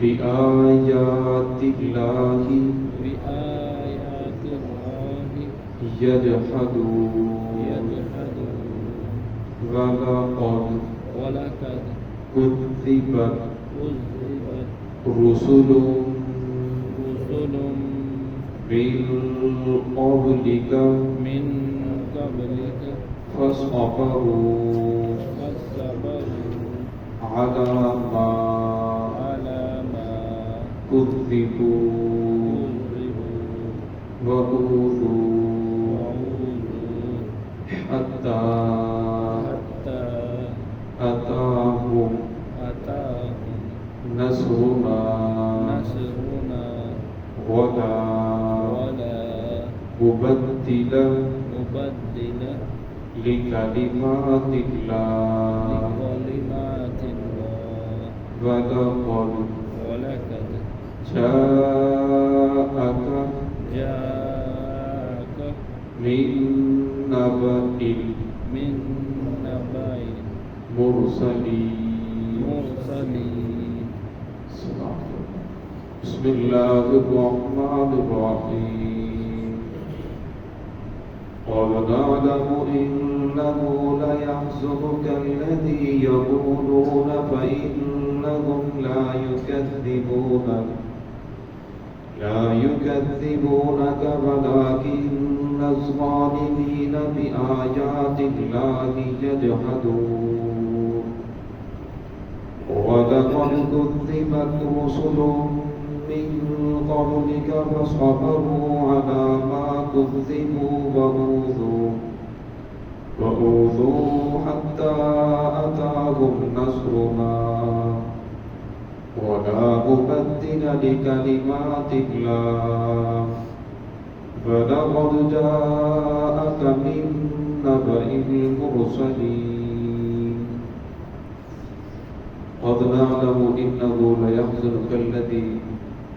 بآيات الله يجحدون ولقد كذبت رسل من قبلك فصبروا على ما كذبوا وأوذوا حتى أتاهم نصرنا ولا مبدل لكلمات الله ولقد جاءك من نبأ المرسلين بسم الله الرحمن الرحيم قد نعلم إنه ليحزنك الذي يقولون فإنهم لا يكذبونك ولكن الظالمين بآيات الله يجحدون ولقد كذبت رسل من قبلك فصبروا على ما كذبوا وأوذوا حتى أتاهم نصرنا ولا مبدل لكلمات الله ولقد جاءك من نبأ المرسلين قد نعلم إنه ليحزنك الذي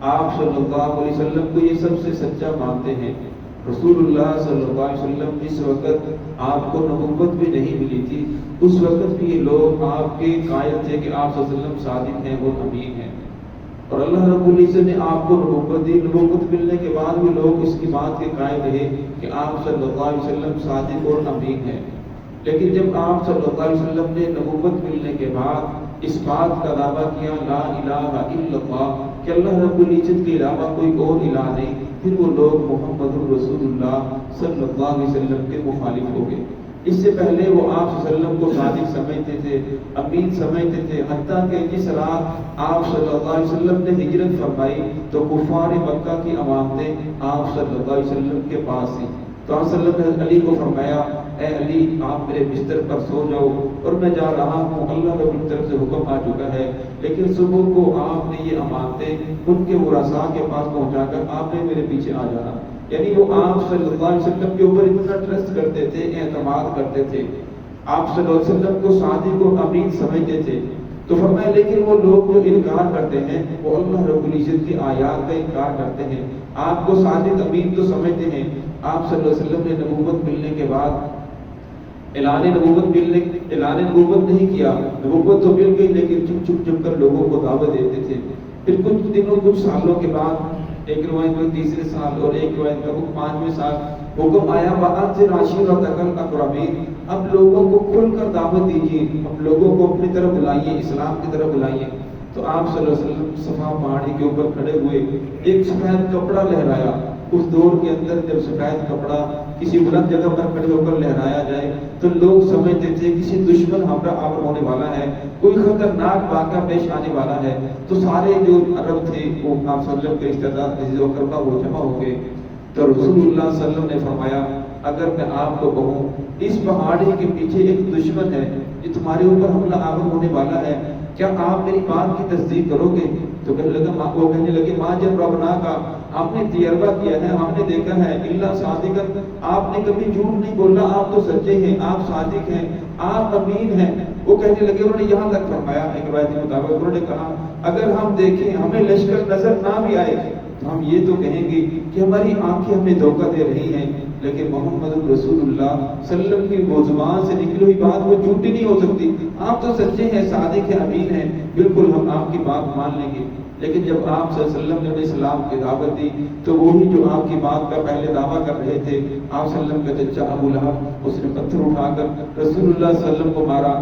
آپ صلی اللہ علیہ وسلم کو یہ سب سے سچا مانتے ہیں۔ رسول اللہ صلی اللہ علیہ وسلم جس وقت آپ کو نبوت بھی نہیں ملی تھی، اس وقت بھی یہ لوگ آپ کے قائل تھے کہ آپ صلی اللہ علیہ وسلم صادق ہیں اور امین ہیں، اور اللہ رب العزت نے آپ کو نبوت دی۔ نبوت ملنے کے بعد بھی لوگ اس کی بات کے قائل رہے کہ آپ صلی اللہ علیہ وسلم صادق اور امین ہیں۔ لیکن جب آپ صلی اللہ علیہ وسلم نے نبوت ملنے کے بعد اس بات کا دعویٰ کیا لا الہ الا اللہ، کہ اللہ رب العزت کے علاوہ کوئی اور الہ نہیں، پھر وہ لوگ محمد رسول اللہ صلی اللہ علیہ وسلم کے مخالف ہو گئے۔ اس سے پہلے وہ آپ صلی اللہ علیہ وسلم کو صادق سمجھتے تھے، امین سمجھتے تھے، حتیٰ کہ جس رات آپ صلی اللہ علیہ وسلم نے ہجرت فرمائی تو کفار مکہ کی عوامتیں آپ صلی اللہ علیہ وسلم کے پاس تھیں، تو آپ صلی اللہ علیہ وسلم نے علی کو فرمایا اے علی آپ میرے بستر پر سو جاؤ اور میں جا رہا ہوں، اللہ رب کی طرف سے حکم آ چکا ہے، لیکن صبح کو آپ نے یہ امانتیں ان کے ورثاء کے پاس پہنچا کر آپ نے میرے پیچھے آ جانا۔ یعنی وہ آپ صلی اللہ علیہ وسلم کے اوپر اتنا ٹرسٹ کرتے تھے، اعتماد کرتے تھے، آپ صلی اللہ علیہ وسلم کو صادق و امین سمجھتے تھے۔ تو فرمایا لیکن وہ لوگ جو انکار کرتے ہیں وہ اللہ رب العزت کی آیات کا انکار کرتے ہیں، آپ کو صادق امین تو سمجھتے ہیں۔ آپ صلی اللہ علیہ وسلم نے نبوت ملنے کے بعد اعلان نبوت نہیں کیا، نبوت تو مل گئی لیکن چھپ چھپ کر لوگوں کو دعوت دیتے تھے۔ پھر کچھ دنوں کچھ سالوں کے بعد ایک روایت میں تیسرے سال اور ایک روایت کا 5ویں سال حکم آیا وَأَنذِرْ عَشِيرَتَكَ الْأَقْرَبِينَ، اب لوگوں کو کھل کر دعوت دیجیے، اب لوگوں کو اپنی طرف بلائیے، اسلام کی طرف بلائیے۔ تو آپ صلی اللہ علیہ وسلم صفا پہاڑی کے اوپر کھڑے ہوئے، ایک سفید کپڑا لہرایا۔ اس دور کے اندر جب سفید کپڑا کسی بلند جگہ پر کھڑے ہو کر لہرایا جائے تو لوگ سمجھتے تھے کسی دشمن حملہ آور ہونے والا ہے، کوئی خطرناک واقعہ پیش آنے والا ہے۔ تو سارے جو عرب تھے وہ آپ صلی اللہ علیہ وسلم کے رشتہ دار عزیز و اقربا وہ جمع ہو گئے۔ تو رسول اللہ صلی اللہ علیہ وسلم نے فرمایا اگر میں آپ کو کہوں اس پہاڑی کے پیچھے ایک دشمن ہے جو تمہارے اوپر حملہ آور ہونے والا ہے، کیا آپ میری بات کی تصدیق کرو گے؟ تو وہ کہنے لگے ماں جب ربنا کا، آپ نے تجربہ کیا ہے، ہم نے دیکھا ہے، اللہ صادق، آپ نے کبھی جھوٹ نہیں بولا، آپ تو سچے ہیں، آپ صادق ہیں، آپ امین ہیں۔ وہ کہنے لگے، انہوں نے یہاں تک فرمایا ایک روایت کے مطابق، انہوں نے کہا اگر ہم دیکھیں ہمیں لشکر نظر نہ بھی آئے تو ہم یہ تو کہیں گے کہ ہماری آنکھیں ہمیں دھوکہ دے رہی ہیں، لیکن محمد رسول اللہ صلی اللہ علیہ وسلم کی وہ زبان سے نکلی ہوئی بات وہ جھوٹی نہیں ہو سکتی، آپ تو سچے ہیں، صادق ہیں، امین ہیں، بالکل ہم آپ کی بات مان لیں گے۔ لیکن جب آپ صلی اللہ علیہ وسلم نے اسلام کی دعوت دی تو وہی جو آپ کی بات کا پہلے دعویٰ کر رہے تھے، آپ صلی اللہ علیہ وسلم کا چچا ابو لہب، اس نے پتھر اٹھا کر رسول اللہ صلی اللہ علیہ وسلم کو مارا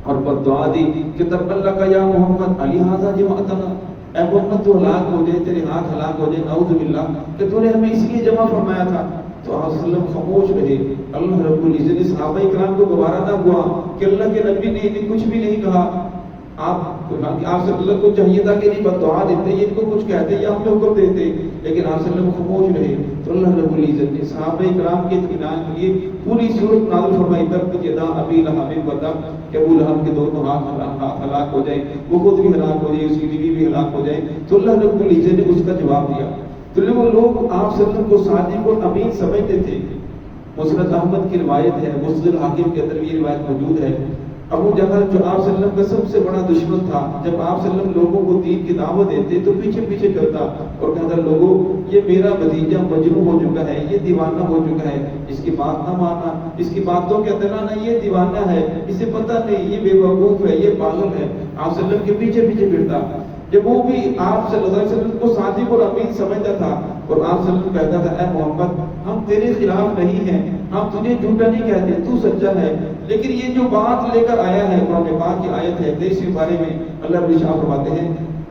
اور بد دعا دی کہ تب اللہ کا یا محمد علی حاضہ جمعتنا، اے محمد تو ہلاک ہو جائے، تیرے ہاتھ ہلاک ہو جائے، نعوذ باللہ، کہ تو نے ہمیں اس لیے جمع فرمایا تھا۔ تو آپ صلی اللہ علیہ وسلم خاموش رہے۔ اللہ رب العزت نے صحابہ کرام کو گوارا نہ ہوا کہ اللہ کے نبی نے انہیں کچھ بھی نہیں کہا، آپ صلی اللہ علیہ وسلم کو چاہیے تھا کہ نہیں بد دعا دیتے، یہ ان کو کچھ کہتے یا ہمیں حکم دیتے، لیکن آپ صلی اللہ علیہ وسلم خاموش رہے۔ تو اللہ رب العزت نے صحابہ کرام کے اطمینان کے لیے پوری سورت نازل فرمائی، تب یدا ابی لہب و تب، کہ ابو لہب کے دونوں ہاتھ ہلاک ہو جائے، وہ خود بھی ہلاک ہو جائے، اس کی بیوی بھی ہلاک ہو جائے۔ تو اللہ رب العزت نے اس کا جواب دیا۔ تو وہ لوگ آپ صلی اللہ علیہ وسلم کو صادق اور امین سمجھتے تھے۔ مسند احمد کی روایت ہے، مسند الحاکم کے اندر یہ روایت موجود ہے، ابو جہل جو آپ صلی اللہ علیہ وسلم کا سب سے بڑا دشمن تھا، جب آپ صلی اللہ علیہ وسلم لوگوں کو دین کی دعوت دیتے تو پیچھے پیچھے چلتا اور کہتا لوگوں یہ میرا بھتیجا مجنون ہو چکا ہے، یہ دیوانہ ہو چکا ہے، اس کی بات نہ ماننا، اس کی باتوں کے اندر نہ، یہ دیوانہ ہے، اسے پتہ نہیں، یہ بے وقوف ہے، یہ پاگل ہے۔ آپ صلی اللہ علیہ وسلم کے پیچھے پیچھے پھرتا، جب وہ بھی آپ صلی اللہ علیہ وسلم کو صادق اور امین سمجھتا تھا اور آپ صلی اللہ علیہ وسلم کہتا تھا اے محمد ہم تیرے خلاف نہیں ہیں، ہم تجھے جھوٹا نہیں کہتے، تو سچا ہے، لیکن یہ جو بات لے کر آیا ہے، قرآن پاک کی آیت ہے 23 بارے میں اللہ رب العزت فرماتے ہیں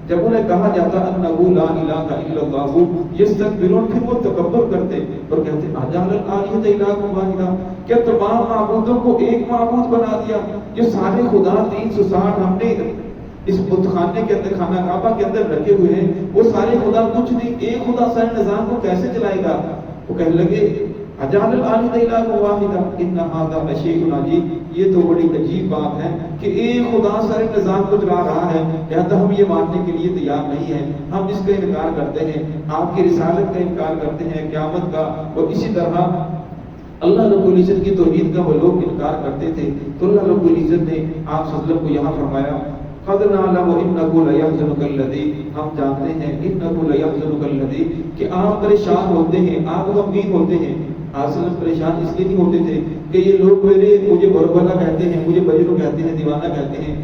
جب انہیں کہا جاتا انہ لا الہ الا اللہ یستکبرون، پھر وہ تکبر کرتے اور کہتے اجعل الآلہۃ الہا واحدا، کیا تمام معبودوں کو ایک معبود بنا دیا؟ جو سارے خدا 360 ہم نے اس بت خانے کے اندر، خانہ کعبہ کے اندر رکھے ہوئے ہیں، وہ سارے خدا کچھ نہیں، ایک خدا سارے نظام کو کیسے چلائے گا؟ وہ کہنے لگے اجعل الآلہۃ الہا واحدا ان ھذا لشیء عجیب، یہ تو بڑی عجیب بات ہے کہ ایک خدا سارے نظام کو چلا رہا ہے، لہذا ہم یہ ماننے کے لیے تیار نہیں ہیں، ہم اس کا انکار کرتے ہیں، آپ کی رسالت کا انکار کرتے ہیں، قیامت کا، اور اسی طرح اللہ رب العزت کی توحید کا وہ لوگ انکار کرتے تھے۔ تو اللہ رب العزت نے آپ صلی اللہ علیہ وسلم کو یہاں فرمایا قد نعلم انه ليحزنك الذي، ہم جانتے ہیں انه ليحزنك الذي کہ آپ پریشان ہوتے ہیں، آپ غمگین ہوتے ہیں. اصل پریشان اس لیے نہیں ہوتے تھے کہ یہ لوگ مجھے بربلا کہتے ہیں، مجھے بجرو کہتے ہیں، دیوانہ کہتے ہیں.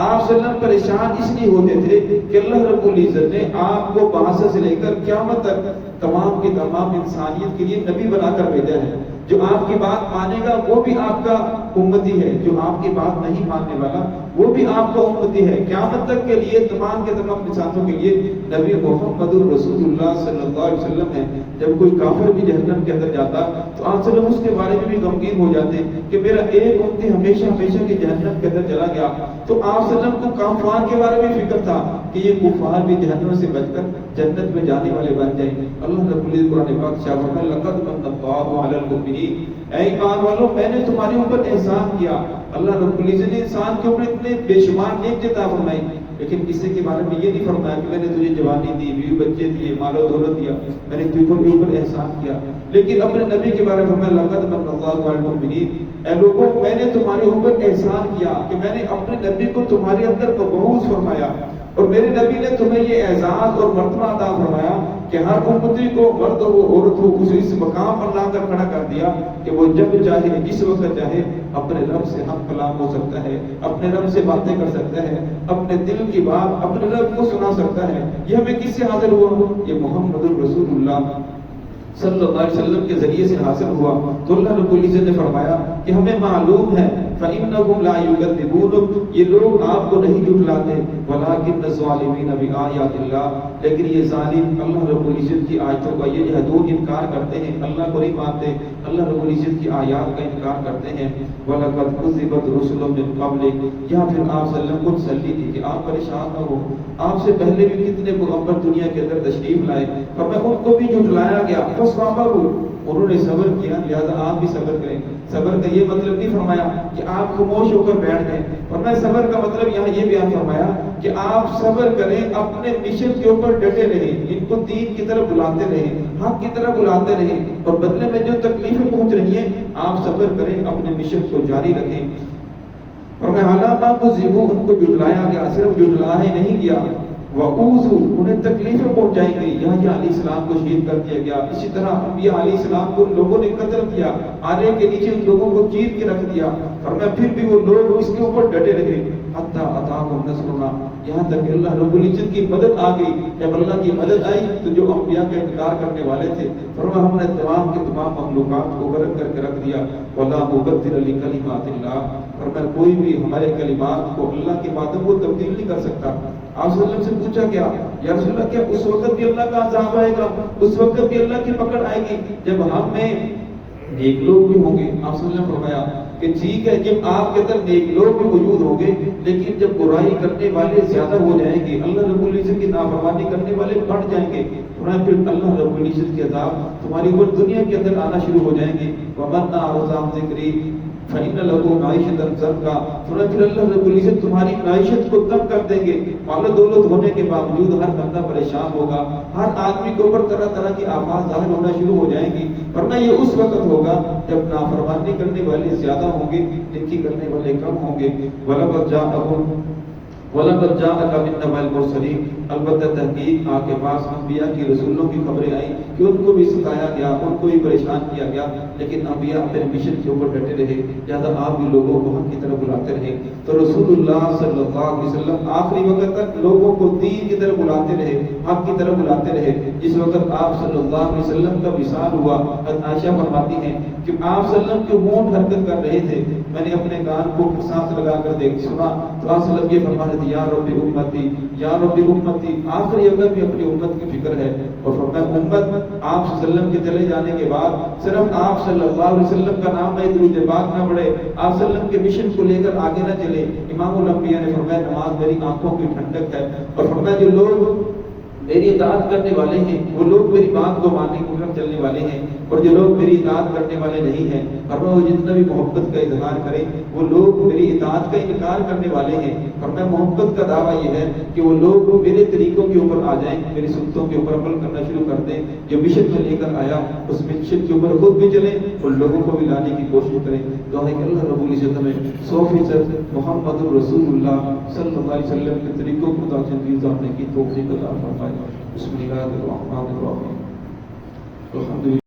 آپ صلی اللہ علیہ وسلم پریشان اس لیے ہوتے تھے کہ اللہ رب العزت نے آپ کو بعثت سے لے کر قیامت تک تمام کی تمام انسانیت کے لیے نبی بنا کر بھیجا ہے. جو آپ کی بات مانے گا وہ بھی آپ کا امتی ہے، جو آپ کی بات نہیں ماننے والا وہ بھی آپ کا امتی ہے. قیامت تک کے لیے تمام کے تمام انسانوں کے لیے نبی محمد رسول اللہ صلی اللہ علیہ وسلم ہے. جب کوئی کافر بھی جہنم کے اندر جاتا تو آپ صلی اللہ علیہ وسلم اس کے بارے میں بھی غمگین ہو جاتے کہ میرا ایک امتی ہمیشہ ہمیشہ کی جہنم کے اندر چلا گیا. تو آپ صلی اللہ علیہ وسلم کو کفار کے بارے میں فکر تھا کہ یہ کفار بھی جہنم سے بچ کر جنت میں جانے والے بن جائیں. اللہ رب العزت قرآن پاک شاہ فرماتا ہے لقد من اللہ علی المؤمنین، اے ایمان والو میں نے تمہارے اوپر احسان کیا. اللہ رب العزت نے انسان کے اوپر اتنے بے شمار نعمتیں عطا فرمائی، لیکن کسی کے بارے میں یہ نہیں فرمایا کہ میں نے تجھے جوانی دی، بیوی بچے دیے، مال و دولت دیا، میں نے تجھ کے اوپر احسان کیا. لیکن اپنے نبی کے بارے میں فرمایا لقد من اللہ علی المؤمنین، اے لوگوں میں نے تمہارے اوپر احسان کیا کہ میں نے اپنے نبی کو تمہارے اندر مبعوث فرمایا، اور میرے نبی نے تمہیں یہ اعزاز اور مرتبہ عطا فرمایا کہ ہر امتی کو مرد ہو عورت ہو اسے اس مقام پر لا کر کھڑا کر دیا کہ وہ جب چاہے جس وقت چاہے اپنے رب سے ہم کلام ہو سکتا ہے، اپنے رب سے باتیں کر سکتا ہے، اپنے دل کی بات اپنے رب کو سنا سکتا ہے. یہ ہمیں کس سے حاصل ہوا؟ یہ محمد رسول اللہ صلی اللہ علیہ وسلم کے ذریعے سے حاصل ہوا. تو اللہ رب العزت نے فرمایا کہ ہمیں معلوم ہے فَإِنَّهُمْ لَا يُكَذِّبُونَ، یہ لوگ آپ کو نہیں جھٹلاتے، وَلَٰكِنَّ الظَّالِمِينَ بِآيَاتِ اللَّهِ، لیکن یہ ظالم اللہ رب العزت کی آیتوں کا یہ جحدون انکار کرتے ہیں، اللہ کو نہیں مانتے، اللہ رب العزت کی آیات کا انکار کرتے ہیں. وَلَقَدْ كُذِّبَتْ رُسُلٌ مِّن قَبْلِكَ، یا پھر آپ صلی اللہ علیہ وسلم کو تسلی دی کہ آپ پریشان نہ ہو، آپ سے پہلے بھی کتنے پیغمبر دنیا کے اندر تشریف لائے اور میں ان کو بھی جھٹلایا گیا، انہوں نے صبر کیا، لہذا آپ بھی صبر کریں. صبر کا یہ مطلب نہیں فرمایا کہ آپ خاموش ہو کر بیٹھ جائیں، ورنہ صبر کا مطلب یہاں یہ بیان فرمایا کہ آپ صبر کریں، اپنے مشن کے اوپر ڈٹے رہیں، ان کو دین کی طرف بلاتے رہیں، حق کی طرف بلاتے رہیں، اور بدلے میں جو تکلیفیں پہنچ رہی ہیں آپ صبر کریں، اپنے مشن کو جاری رکھیں. اور میں حالانہ کو زیبو ان کو جھٹلایا گیا، صرف جھٹلایا ہی نہیں گیا، وَأُوذُوا انہیں تکلیفیں پہنچائی گئی. یہاں علیہ السلام کو شہید کر دیا گیا، اسی طرح انبیاء علیہ السلام کو لوگوں نے قتل کیا، آرے کے نیچے ان لوگوں کو چیر کے رکھ دیا، اور میں پھر بھی وہ لوگ اس کے اوپر ڈٹے رہے. حتیٰ اتاہم نصرنا، یہاں تک کہ اللہ رب العزت کی مدد آ گئی. جب اللہ کی مدد آئی تو جو انبیاء کا انکار کرنے والے تھے فرمایا ہم نے تمام کے تمام مخلوقات کو غرق کر کے رکھ دیا. وَلَا مُبَدِّلَ لِكَلِمَاتِ اللَّهِ، فرمایا کوئی بھی ہمارے کلمات کو اللہ کی باتوں کو تبدیل نہیں کر سکتا. آپ صلی اللہ علیہ وسلم سے پوچھا گیا یا رسول اللہ کیا اس وقت بھی اللہ کا عذاب آئے گا، اس وقت بھی اللہ کی پکڑ آئے گی جب ہم میں نیک لوگ بھی ہوں گے؟ آپ صلی اللہ علیہ وسلم فرمایا کہ ٹھیک ہے جب آپ کے اندر نیک لوگ بھی موجود ہوں گے، لیکن جب برائی کرنے والے زیادہ ہو جائیں گے، اللہ رب العزت کی نافرمانی کرنے والے بڑھ جائیں گے، پھر اللہ رب العزت کے عذاب تمہاری اوپر دنیا کے اندر آنا شروع ہو جائیں گے. وَمَنْ أَعْرَضَ عَنْ ذِكْرِي فَإِنَّ لَهُ مَعِيشَةً ضَنكًا، پھر اللہ رب العزت تمہاری معیشت کو تنگ کر دیں گے. مال و دولت ہونے کے باوجود ہر بندہ پریشان ہوگا، ہر آدمی کے اوپر طرح طرح کی آفات ظاہر ہونا شروع ہو جائیں گی، ورنہ یہ اس وقت ہوگا جب نافرمانی کرنے والے زیادہ ہوں گے، نیکی کرنے والے کم ہوں گے. وَلَقَدْ جَاءَكَ مِن نَبَإِ الْمُرْسَلِينَ، البتہ تحقیق آپ کے پاس انبیاء کی رسولوں کی خبریں آئیں کہ ان کو بھی ستایا گیا، ان کو بھی پریشان کیا گیا، لیکن انبیاء اپنے مشن کے اوپر ڈٹے رہے. لہٰذا آپ بھی لوگوں کو حق کی طرف بلاتے رہے. تو رسول اللہ صلی اللہ علیہ وسلم آخری وقت تک لوگوں کو دین کی طرف بلاتے رہے، حق کی طرف بلاتے رہے. جس وقت آپ صلی اللہ علیہ وسلم کا وصال ہوا، حضرت عائشہ فرماتی ہیں کہ آپ صلی اللہ علیہ وسلم کے ہونٹ حرکت کر رہے تھے، میں نے اپنے کان کو سانس لگا کر سنا تو آپ صلی اللہ علیہ وسلم یہ فرما رہے تھے یا رب امتی یا رب امتی. آخری وقت بھی اپنی امت کی فکر ہے، اور فرمایا امت آپ صلی اللہ علیہ وسلم کے چلے جانے کے بعد صرف آپ صلی اللہ علیہ وسلم کا نام میں درود پاک نہ پڑھے، آپ صلی اللہ علیہ وسلم کے مشن کو لے کر آگے نہ چلے. امام الانبیاء نے فرمایا نماز میری آنکھوں کی ٹھنڈک ہے، اور فرمایا جو لوگ میری اطاعت کرنے والے ہیں وہ لوگ میری بات کو ماننے کو چلنے والے ہیں. اور جو لوگ میری اطاعت کرنے والے نہیں ہیں، فرمایا وہ جتنا بھی محبت کا اظہار کریں، وہ لوگ میری اطاعت کا انکار کرنے والے ہیں۔ فرمایا محبت کا دعویٰ یہ ہے کہ وہ لوگ میرے طریقوں کے اوپر آ جائیں، میری سنتوں کے اوپر عمل کرنا شروع کر دیں، جو مشن میں لے کر آیا اس مشن کے اوپر خود بھی چلیں اور لوگوں کو بھی لانے کی کوشش کریں۔ دعا ہے کہ اللہ رب العزت میں 100% محمد الرسول اللہ صلی اللہ علیہ وسلم کے طریقوں کو زندگی گزارنے کی توفیق عطا فرمائے۔ بسم اللہ الرحمن الرحیم۔ الحمد للہ